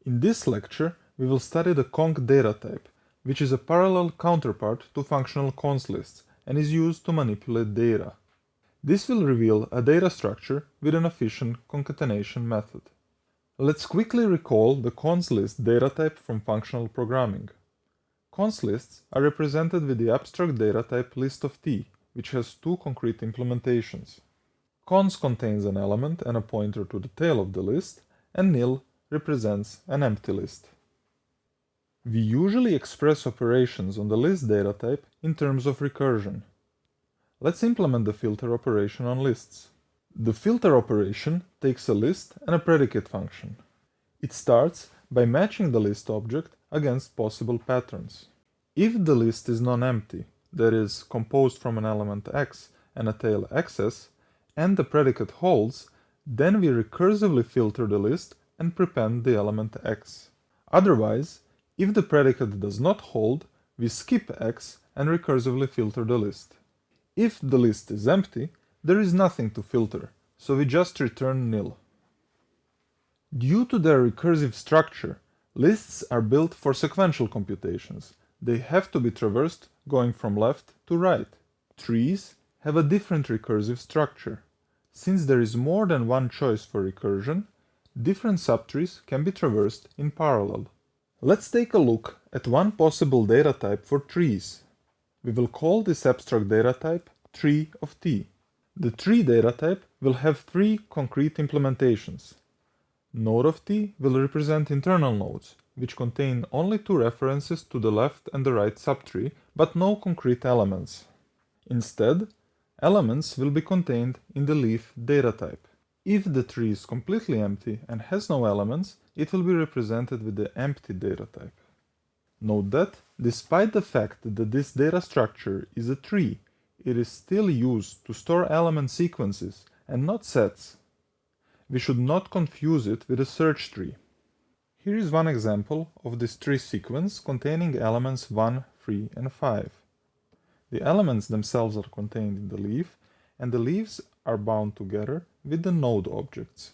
In this lecture, we will study the conc data type, which is a parallel counterpart to functional cons lists and is used to manipulate data. This will reveal a data structure with an efficient concatenation method. Let's quickly recall the cons list data type from functional programming. Cons lists are represented with the abstract data type list of T, which has two concrete implementations. Cons contains an element and a pointer to the tail of the list, and nil represents an empty list. We usually express operations on the list data type in terms of recursion. Let's implement the filter operation on lists. The filter operation takes a list and a predicate function. It starts by matching the list object against possible patterns. If the list is non-empty, that is, composed from an element x and a tail xs, and the predicate holds, then we recursively filter the list and prepend the element x. Otherwise, if the predicate does not hold, we skip x and recursively filter the list. If the list is empty, there is nothing to filter, so we just return nil. Due to their recursive structure, lists are built for sequential computations. They have to be traversed going from left to right. Trees have a different recursive structure. Since there is more than one choice for recursion, different subtrees can be traversed in parallel. Let's take a look at one possible data type for trees. We will call this abstract data type tree of T. The tree data type will have three concrete implementations. Node of T will represent internal nodes, which contain only two references to the left and the right subtree, but no concrete elements. Instead, elements will be contained in the leaf data type. If the tree is completely empty and has no elements, it will be represented with the empty data type. Note that, despite the fact that this data structure is a tree, it is still used to store element sequences and not sets. We should not confuse it with a search tree. Here is one example of this tree sequence containing elements 1, 3, and 5. The elements themselves are contained in the leaf, and the leaves are bound together with the node objects.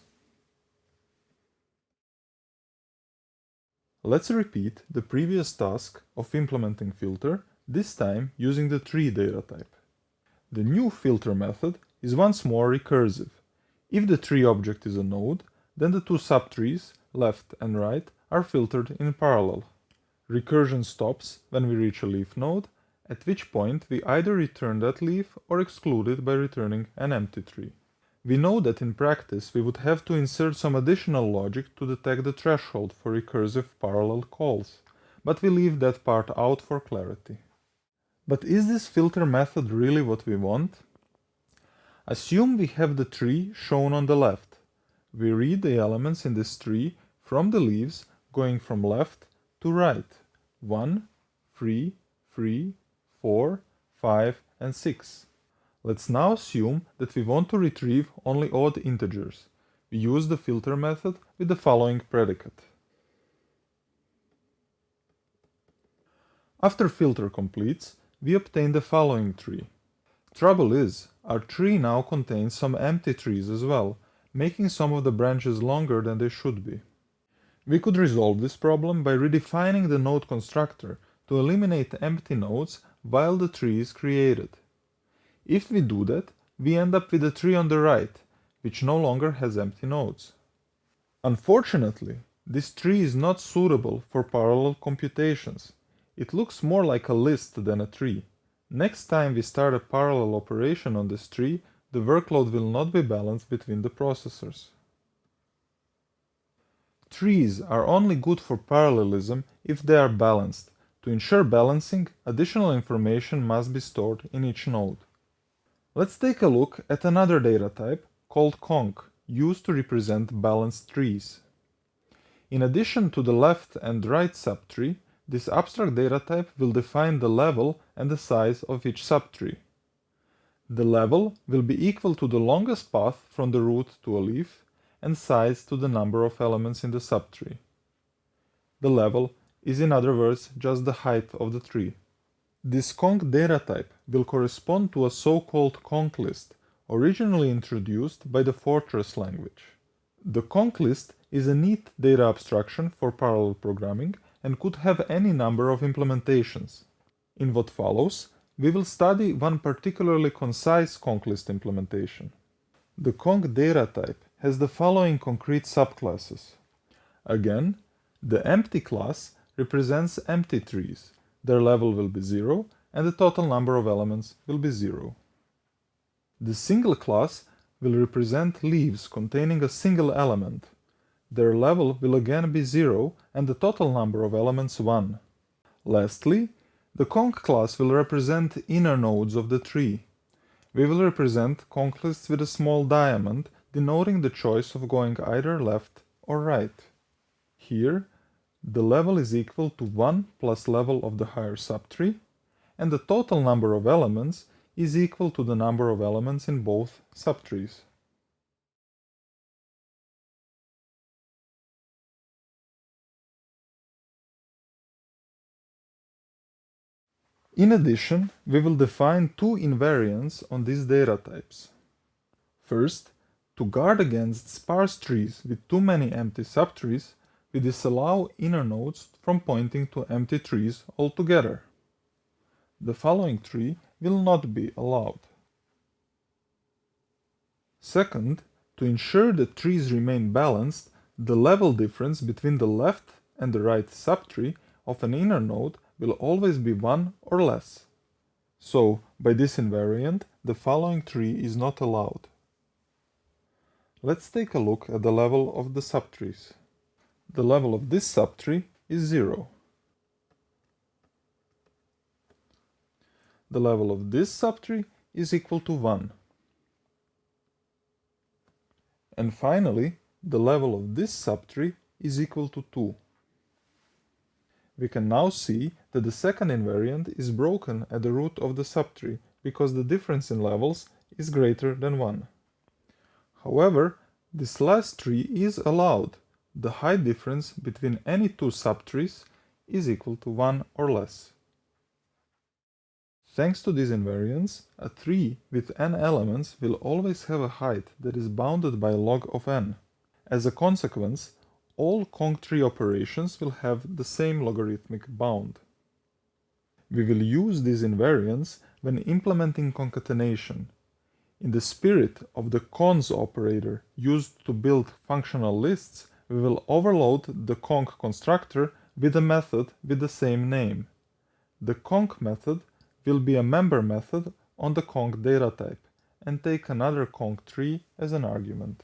Let's repeat the previous task of implementing filter, this time using the tree data type. The new filter method is once more recursive. If the tree object is a node, then the two subtrees, left and right, are filtered in parallel. Recursion stops when we reach a leaf node, at which point we either return that leaf or exclude it by returning an empty tree. We know that in practice we would have to insert some additional logic to detect the threshold for recursive parallel calls, but we leave that part out for clarity. But is this filter method really what we want? Assume we have the tree shown on the left. We read the elements in this tree from the leaves going from left to right. 1, 3, 3, 4, 5, and 6. Let's now assume that we want to retrieve only odd integers. We use the filter method with the following predicate. After filter completes, we obtain the following tree. Trouble is, our tree now contains some empty trees as well, making some of the branches longer than they should be. We could resolve this problem by redefining the node constructor to eliminate empty nodes while the tree is created. If we do that, we end up with a tree on the right, which no longer has empty nodes. Unfortunately, this tree is not suitable for parallel computations. It looks more like a list than a tree. Next time we start a parallel operation on this tree, the workload will not be balanced between the processors. Trees are only good for parallelism if they are balanced. To ensure balancing, additional information must be stored in each node. Let's take a look at another data type called conc, used to represent balanced trees. In addition to the left and right subtree, this abstract data type will define the level and the size of each subtree. The level will be equal to the longest path from the root to a leaf, and size to the number of elements in the subtree. The level is, in other words, just the height of the tree. This conc data type will correspond to a so-called conc list, originally introduced by the Fortress language. The conc list is a neat data abstraction for parallel programming and could have any number of implementations. In what follows, we will study one particularly concise conc list implementation. The conc data type has the following concrete subclasses. Again, the empty class represents empty trees. Their level will be 0, and the total number of elements will be 0. The single class will represent leaves containing a single element. Their level will again be 0, and the total number of elements 1. Lastly, the conc class will represent inner nodes of the tree. We will represent conc lists with a small diamond, denoting the choice of going either left or right. Here, the level is equal to 1 plus level of the higher subtree, and the total number of elements is equal to the number of elements in both subtrees. In addition, we will define two invariants on these data types. First, to guard against sparse trees with too many empty subtrees, we disallow inner nodes from pointing to empty trees altogether. The following tree will not be allowed. Second, to ensure that trees remain balanced, the level difference between the left and the right subtree of an inner node will always be 1 or less. So, by this invariant, the following tree is not allowed. Let's take a look at the level of the subtrees. The level of this subtree is 0. The level of this subtree is equal to 1. And finally, the level of this subtree is equal to 2. We can now see that the second invariant is broken at the root of the subtree because the difference in levels is greater than 1. However, this last tree is allowed. The height difference between any two subtrees is equal to 1 or less. Thanks to these invariants, a tree with n elements will always have a height that is bounded by log of n. As a consequence, all conc-tree operations will have the same logarithmic bound. We will use these invariants when implementing concatenation. In the spirit of the cons operator used to build functional lists, we will overload the conc constructor with a method with the same name. The conc method will be a member method on the conc data type and take another conc tree as an argument.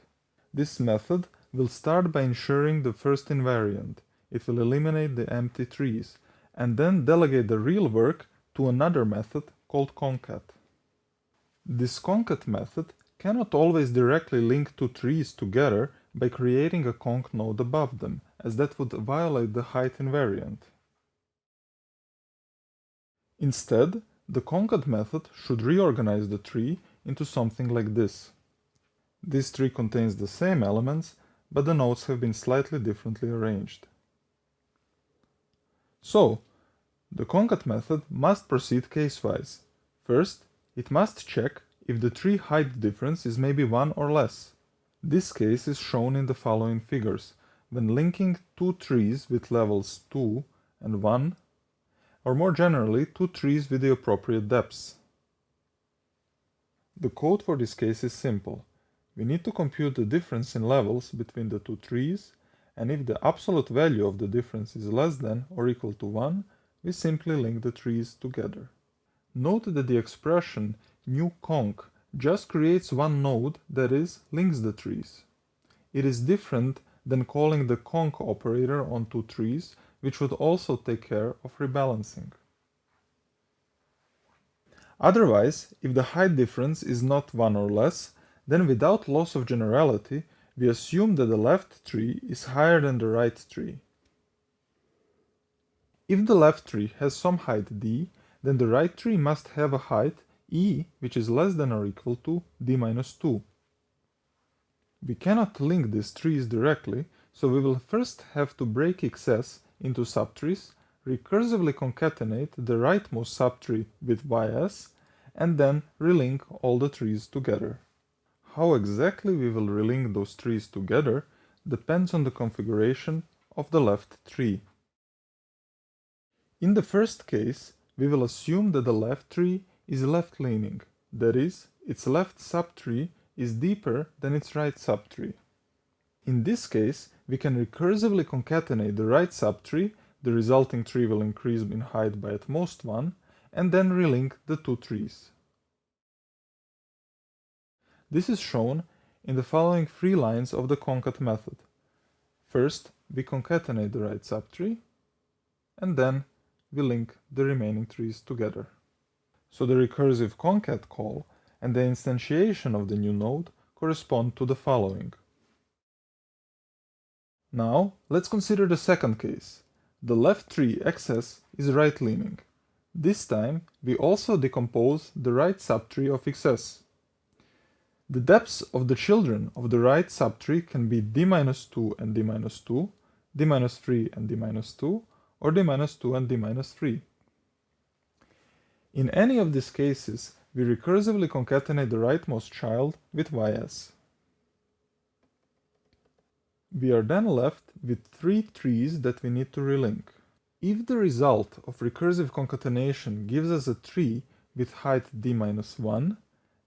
This method will start by ensuring the first invariant. It will eliminate the empty trees and then delegate the real work to another method called concat. This concat method cannot always directly link two trees together by creating a conc node above them, as that would violate the height invariant. Instead, the concat method should reorganize the tree into something like this. This tree contains the same elements, but the nodes have been slightly differently arranged. So, the concat method must proceed case-wise. First, it must check if the tree height difference is maybe 1 or less. This case is shown in the following figures, when linking two trees with levels 2 and 1, or more generally, two trees with the appropriate depths. The code for this case is simple. We need to compute the difference in levels between the two trees, and if the absolute value of the difference is less than or equal to 1, we simply link the trees together. Note that the expression new conc just creates one node, that is, links the trees. It is different than calling the conc operator on two trees, which would also take care of rebalancing. Otherwise, if the height difference is not 1 or less, then without loss of generality, we assume that the left tree is higher than the right tree. If the left tree has some height d, then the right tree must have a height e which is less than or equal to d minus 2. We cannot link these trees directly, so we will first have to break XS into subtrees, recursively concatenate the rightmost subtree with ys, and then relink all the trees together. How exactly we will relink those trees together depends on the configuration of the left tree. In the first case, we will assume that the left tree is left-leaning, that is, its left subtree is deeper than its right subtree. In this case, we can recursively concatenate the right subtree, the resulting tree will increase in height by at most 1, and then relink the two trees. This is shown in the following 3 lines of the concat method. First, we concatenate the right subtree, and then we link the remaining trees together. So the recursive concat call and the instantiation of the new node correspond to the following. Now, let's consider the second case. The left tree xs is right-leaning. This time, we also decompose the right subtree of xs. The depths of the children of the right subtree can be d-2 and d-2, d-3 and d-2, or d-2 and d-3. In any of these cases, we recursively concatenate the rightmost child with ys. We are then left with 3 trees that we need to relink. If the result of recursive concatenation gives us a tree with height d-1,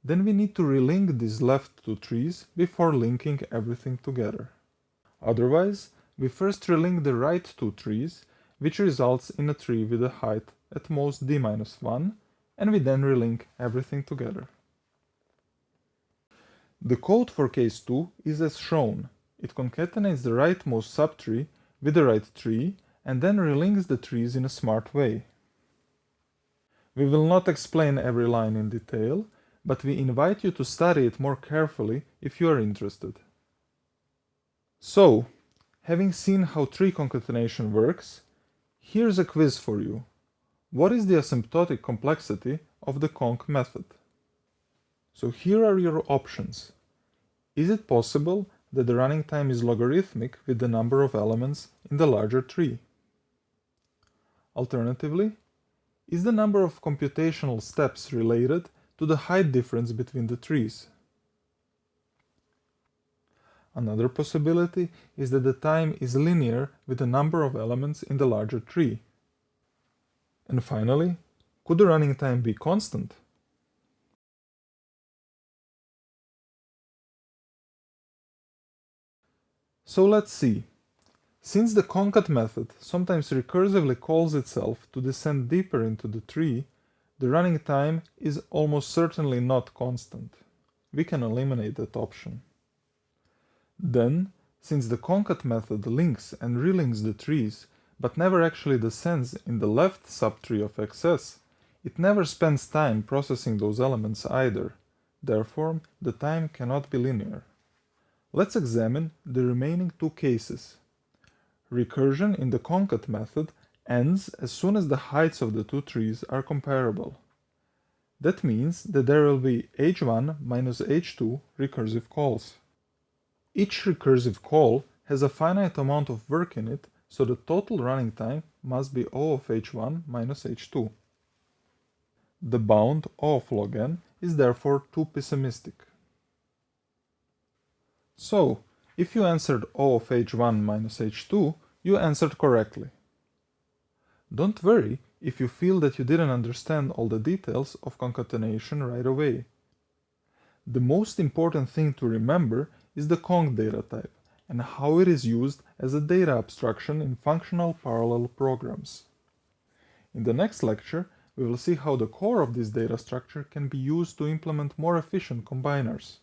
then we need to relink these left 2 trees before linking everything together. Otherwise, we first relink the right 2 trees, which results in a tree with a height at most d-1, and we then relink everything together. The code for case 2 is as shown. It concatenates the rightmost subtree with the right tree and then relinks the trees in a smart way. We will not explain every line in detail, but we invite you to study it more carefully if you are interested. So, having seen how tree concatenation works, here's a quiz for you. What is the asymptotic complexity of the conc method? So here are your options. Is it possible that the running time is logarithmic with the number of elements in the larger tree? Alternatively, is the number of computational steps related to the height difference between the trees? Another possibility is that the time is linear with the number of elements in the larger tree. And finally, could the running time be constant? So let's see. Since the concat method sometimes recursively calls itself to descend deeper into the tree, the running time is almost certainly not constant. We can eliminate that option. Then, since the concat method links and relinks the trees, but never actually descends in the left subtree of xs, it never spends time processing those elements either. Therefore, the time cannot be linear. Let's examine the remaining 2 cases. Recursion in the concat method ends as soon as the heights of the 2 trees are comparable. That means that there will be h1 minus h2 recursive calls. Each recursive call has a finite amount of work in it, so the total running time must be O of h1 minus h2. The bound O of log n is therefore too pessimistic. So, if you answered O of h1 minus h2, you answered correctly. Don't worry if you feel that you didn't understand all the details of concatenation right away. The most important thing to remember is the conc data type and how it is used as a data abstraction in functional parallel programs. In the next lecture, we will see how the core of this data structure can be used to implement more efficient combiners.